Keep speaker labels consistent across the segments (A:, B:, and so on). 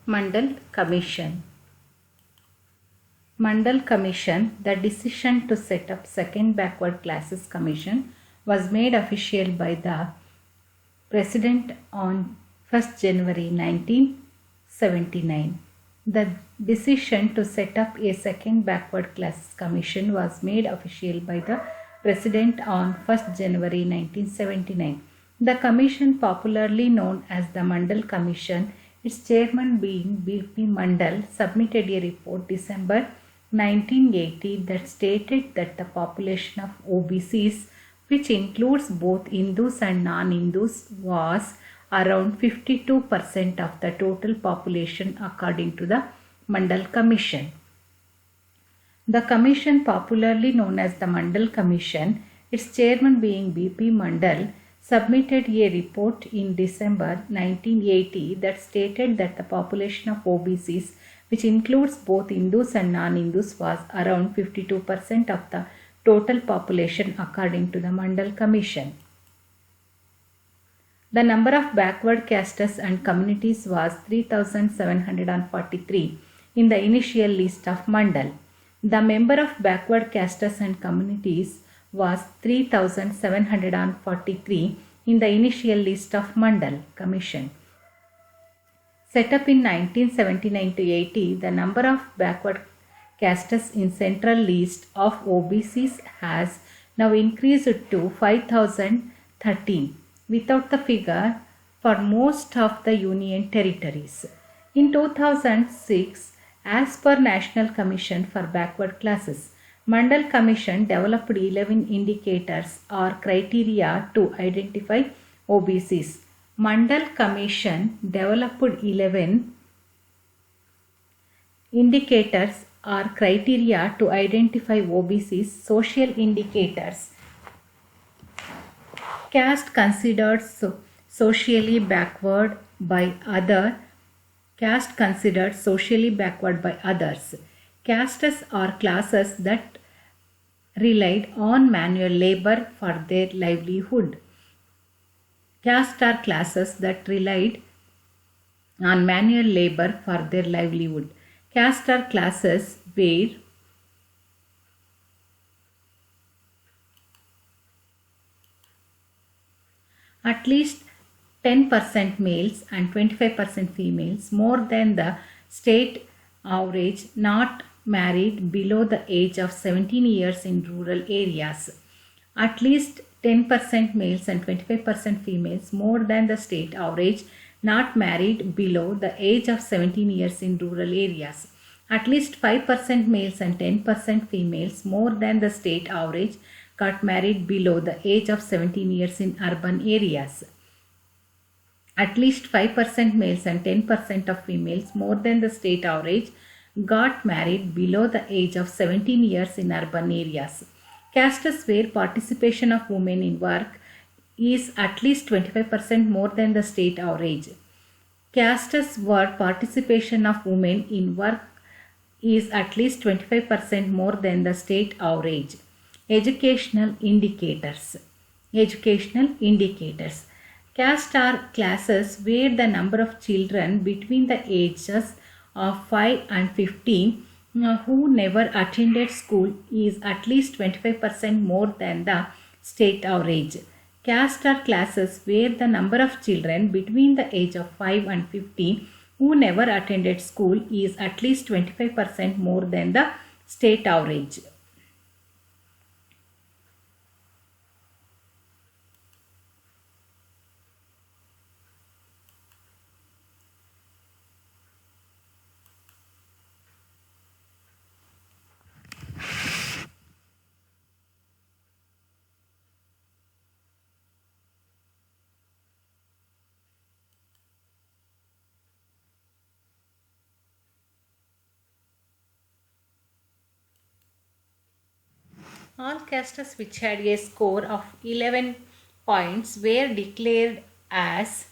A: Mandal Commission. Mandal Commission, the decision to set up second backward classes commission was made official by the President on 1st January 1979. The decision to set up a second backward classes commission was made official by the President on 1st January 1979. The commission, popularly known as the Mandal Commission, its chairman being B.P. Mandal, submitted a report December 1980 that stated that the population of OBCs, which includes both Hindus and non-Hindus, was around 52% of the total population according to the Mandal Commission. The commission, popularly known as the Mandal Commission, its chairman being B.P. Mandal, submitted a report in December 1980 that stated that the population of OBCs, which includes both Hindus and non-Hindus, was around 52% of the total population according to the Mandal Commission. The number of backward castes and communities was 3,743 in the initial list of Mandal. The number of backward castes and communities was 3,743 in the initial list of Mandal Commission. Set up in 1979 to 80, the number of backward castes in central list of OBCs has now increased to 5,013, without the figure for most of the Union territories. In 2006, as per National Commission for Backward Classes, Mandal Commission developed 11 indicators or criteria to identify OBCs. Mandal Commission developed 11 indicators or criteria to identify OBCs. Social indicators: caste considered socially backward by others. Castes are classes that relied on manual labor for their livelihood. Castes are classes that relied on manual labor for their livelihood. Castes are classes where at least 10% males and 25% females, more than the state average, not married below the age of 17 years in rural areas. At least 10% males and 25% females, more than the state average, not married below the age of 17 years in rural areas. At least 5% males and 10% females, more than the state average, got married below the age of 17 years in urban areas. At least 5% males and 10% of females, more than the state average, got married below the age of 17 years in urban areas. Castes where participation of women in work is at least 25% more than the state average. Castes where participation of women in work is at least 25% more than the state average. Educational indicators. Caste are classes where the number of children between the ages of 5 and 15 who never attended school is at least 25% more than the state average. Caste are classes where the number of children between the age of 5 and 15 who never attended school is at least 25% more than the state average. All castes which had a score of 11 points were declared as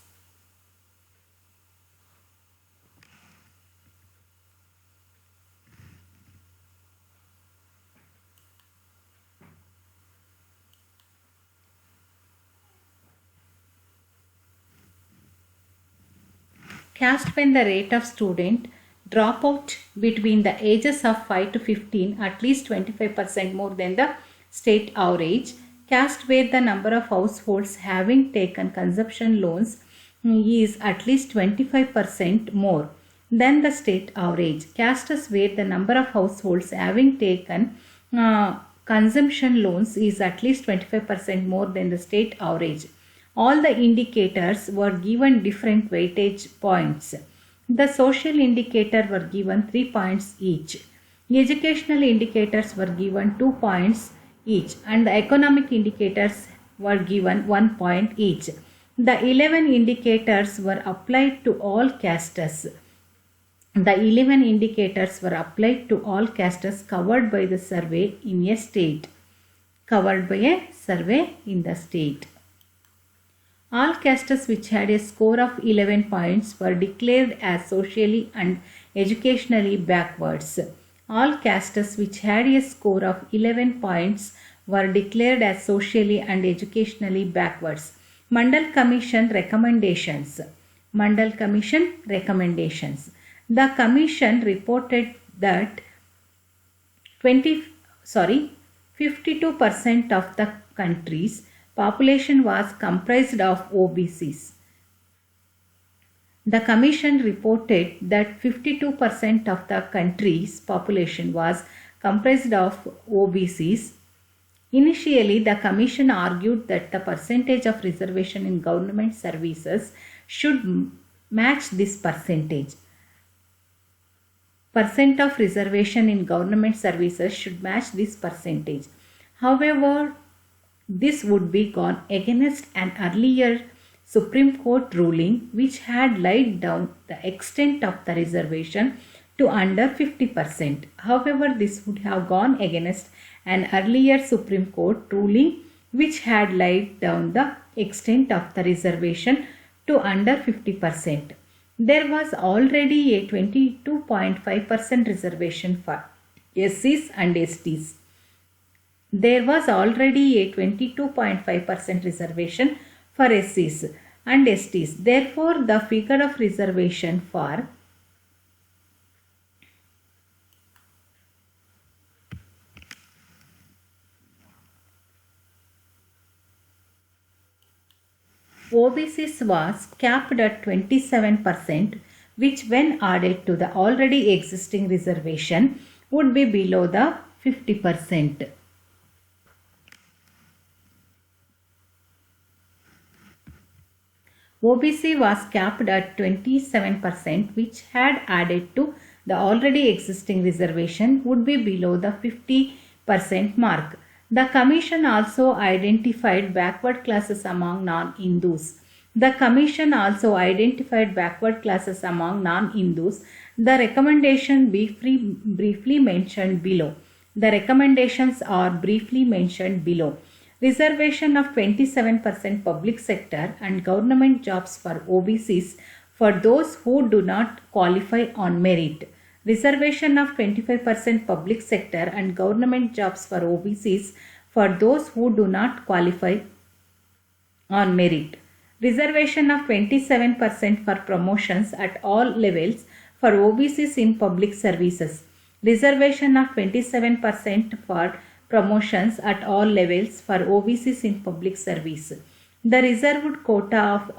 A: Caste when the rate of student drop out between the ages of 5 to 15 at least 25% more than the state average. Caste where the number of households having taken consumption loans is at least 25% more than the state average. Castes where the number of households having taken consumption loans is at least 25% more than the state average. All the indicators were given different weightage points. The social indicator were given 3 points each. Educational indicators were given 2 points each, and the economic indicators were given 1 point each. The 11 indicators were applied to all castes. The 11 indicators were applied to all castes covered by the survey in a state. Covered by a survey in the state. All castes which had a score of 11 points were declared as socially and educationally backwards. All castes which had a score of 11 points were declared as socially and educationally backwards. Mandal Commission recommendations. Mandal Commission recommendations. The commission reported that 52% of the country's population was comprised of OBCs. The commission reported that 52% of the country's population was comprised of OBCs. Initially, the commission argued that the percentage of reservation in government services should match this percentage. Percent of reservation in government services should match this percentage. However, this would be gone against an earlier Supreme Court ruling which had laid down the extent of the reservation to under 50%. However, this would have gone against an earlier Supreme Court ruling which had laid down the extent of the reservation to under 50%. There was already a 22.5% reservation for SCs and STs. There was already a 22.5% reservation for SCs and STs. Therefore, the figure of reservation for OBCs was capped at 27%, which when added to the already existing reservation would be below the 50%. OBC was capped at 27%, which had added to the already existing reservation would be below the 50% mark. The commission also identified backward classes among non-Hindus. The commission also identified backward classes among non-Hindus. The recommendation briefly mentioned below. The recommendations are briefly mentioned below. Reservation of 27% public sector and government jobs for OBCs for those who do not qualify on merit. Reservation of 25% public sector and government jobs for OBCs for those who do not qualify on merit. Reservation of 27% for promotions at all levels for OBCs in public services. Reservation of 27% for promotions at all levels for OBCs in public service. The reserved quota of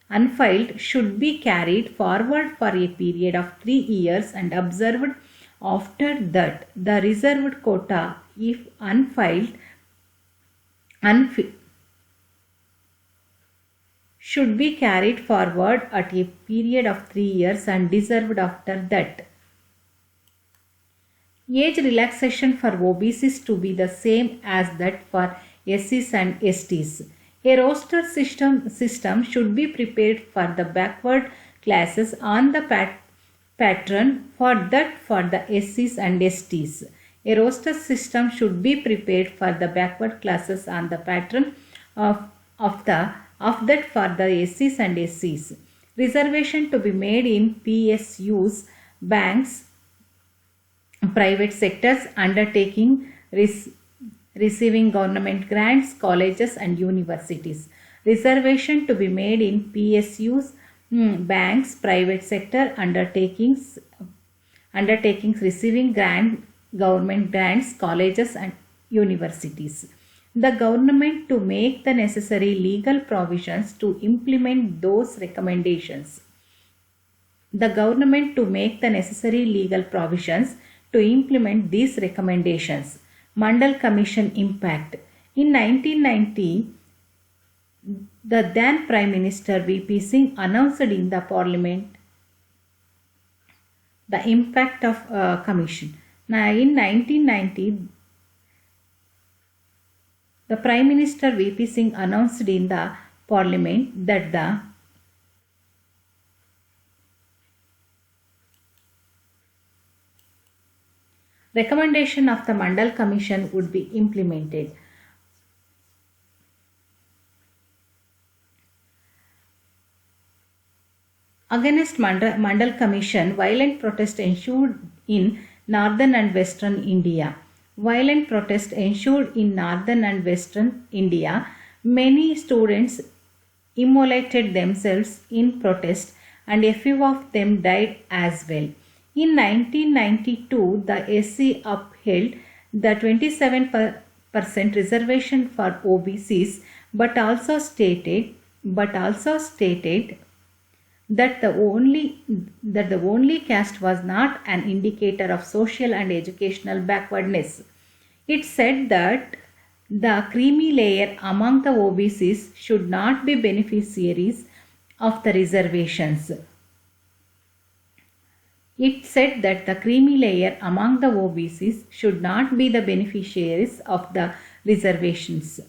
A: unfiled should be carried forward for a period of 3 years and observed after that. The reserved quota, if unfiled, should be carried forward at a period of 3 years and reserved after that. Age relaxation for OBCs to be the same as that for SCs and STs. A roster system should be prepared for the backward classes on the pattern for that for the SCs and STs. A roster system should be prepared for the backward classes on the pattern of that for the SCs and SCs. Reservation to be made in PSUs, banks, private sectors, undertaking, receiving government grants, colleges and universities. Reservation to be made in PSUs, banks, private sector undertakings receiving government grants, colleges and universities. The government to make the necessary legal provisions to implement those recommendations. The government to make the necessary legal provisions to implement these recommendations. Mandal Commission impact. In 1990, the then Prime Minister V.P. Singh announced in the Parliament the impact of Commission. Now, in 1990, the Prime Minister V.P. Singh announced in the Parliament that the recommendation of the Mandal Commission would be implemented. Against Mandal Commission, violent protest ensued in northern and western India. Violent protest ensued in northern and western India. Many students immolated themselves in protest and a few of them died as well. In 1992, the SC upheld the 27% reservation for OBCs, but also stated that the only caste was not an indicator of social and educational backwardness. It said that the creamy layer among the OBCs should not be beneficiaries of the reservations. It said that the creamy layer among the OBCs should not be the beneficiaries of the reservations.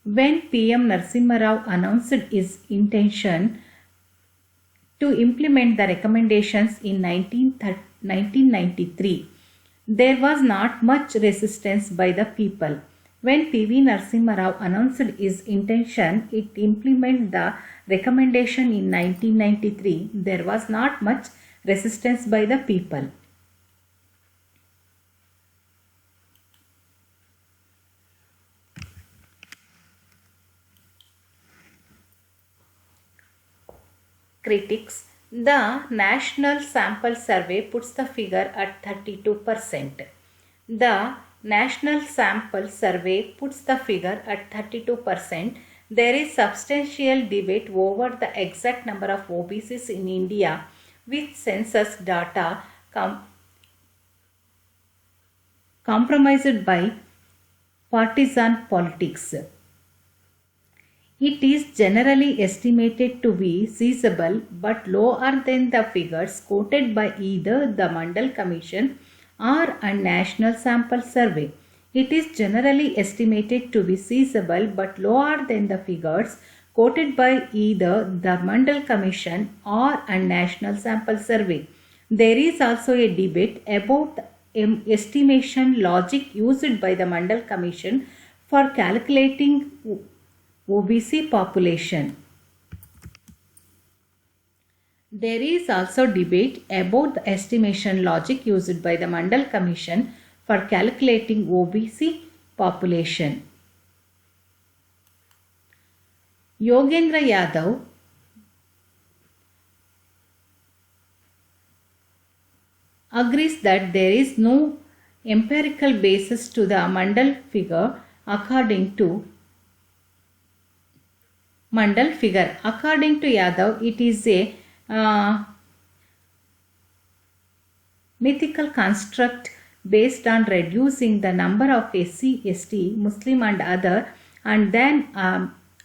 A: When PM Narasimha Rao announced his intention to implement the recommendations in 1993, there was not much resistance by the people. When PV Narasimha Rao announced his intention to implement the recommendation in 1993, there was not much resistance by the people. Critics. The National Sample Survey puts the figure at 32%. The National Sample Survey puts the figure at 32%. There is substantial debate over the exact number of OBCs in India, with census data compromised by partisan politics. It is generally estimated to be feasible but lower than the figures quoted by either the Mandal Commission or a National Sample Survey. It is generally estimated to be feasible but lower than the figures quoted by either the Mandal Commission or a National Sample Survey. There is also a debate about the estimation logic used by the Mandal Commission for calculating OBC population. There is also debate about the estimation logic used by the Mandal Commission for calculating OBC population. Yogendra Yadav agrees that there is no empirical basis to the Mandal figure. According to Yadav, it is a mythical construct based on reducing the number of SC, ST, Muslim and other and then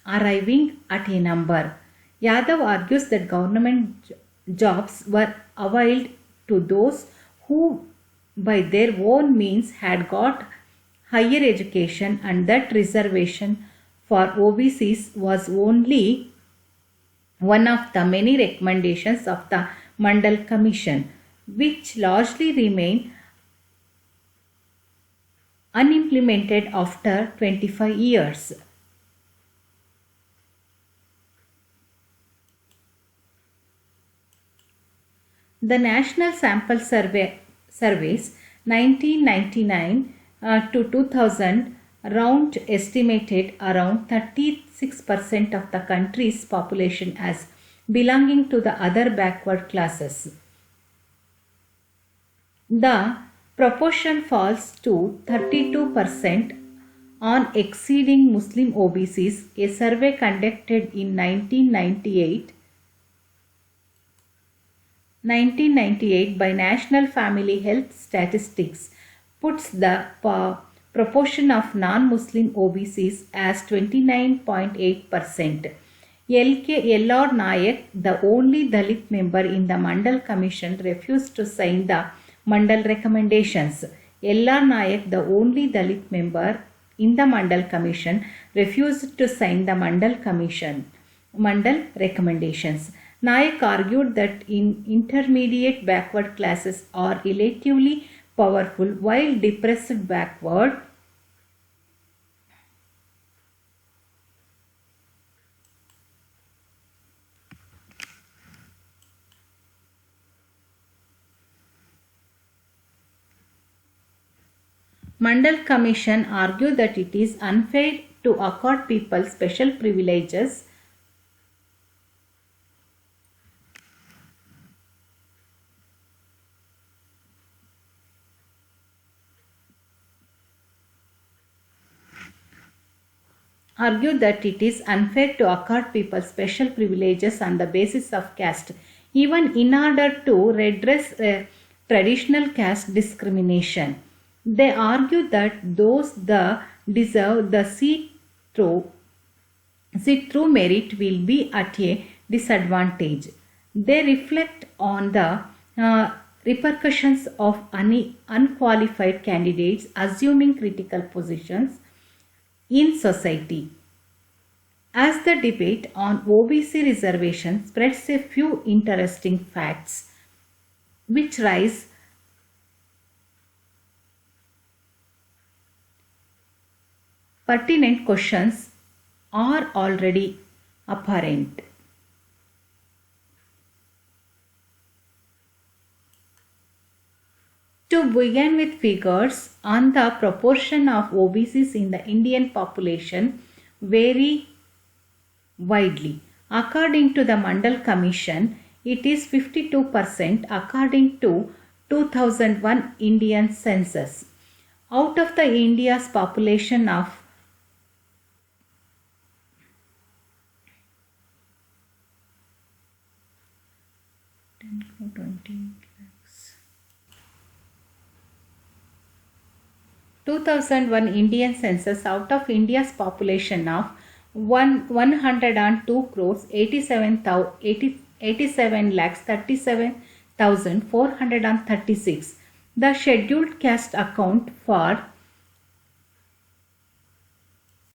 A: arriving at a number. Yadav argues that government jobs were availed to those who by their own means had got higher education and that reservation for OBCs was only one of the many recommendations of the Mandal Commission, which largely remain unimplemented after 25 years. The National Sample Surveys 1999 to 2000 round estimated around 36% of the country's population as belonging to the other backward classes. The proportion falls to 32% on exceeding Muslim OBCs. A survey conducted in 1998 by National Family Health Statistics puts the proportion of non-Muslim OBCs as 29.8%. L.R. Nayak, the only Dalit member in the Mandal Commission, refused to sign the Mandal recommendations. L.R. Nayak, the only Dalit member in the Mandal Commission, refused to sign the Mandal recommendations. Nayak argued that intermediate backward classes are relatively powerful while depressed backward Mandal Commission argued that it is unfair to accord people special privileges on the basis of caste, even in order to redress traditional caste discrimination. They argue that those that deserve the seat through merit will be at a disadvantage. They reflect on the repercussions of unqualified candidates assuming critical positions in society. As the debate on OBC reservation spreads, a few interesting facts which raise pertinent questions are already apparent. To begin with, figures on the proportion of OBCs in the Indian population vary widely. According to the Mandal Commission, it is 52% according to 2001 Indian census. Out of the India's population of 2001 Indian census, out of India's population of 102 crores 87 lakhs 37,436. The scheduled caste account for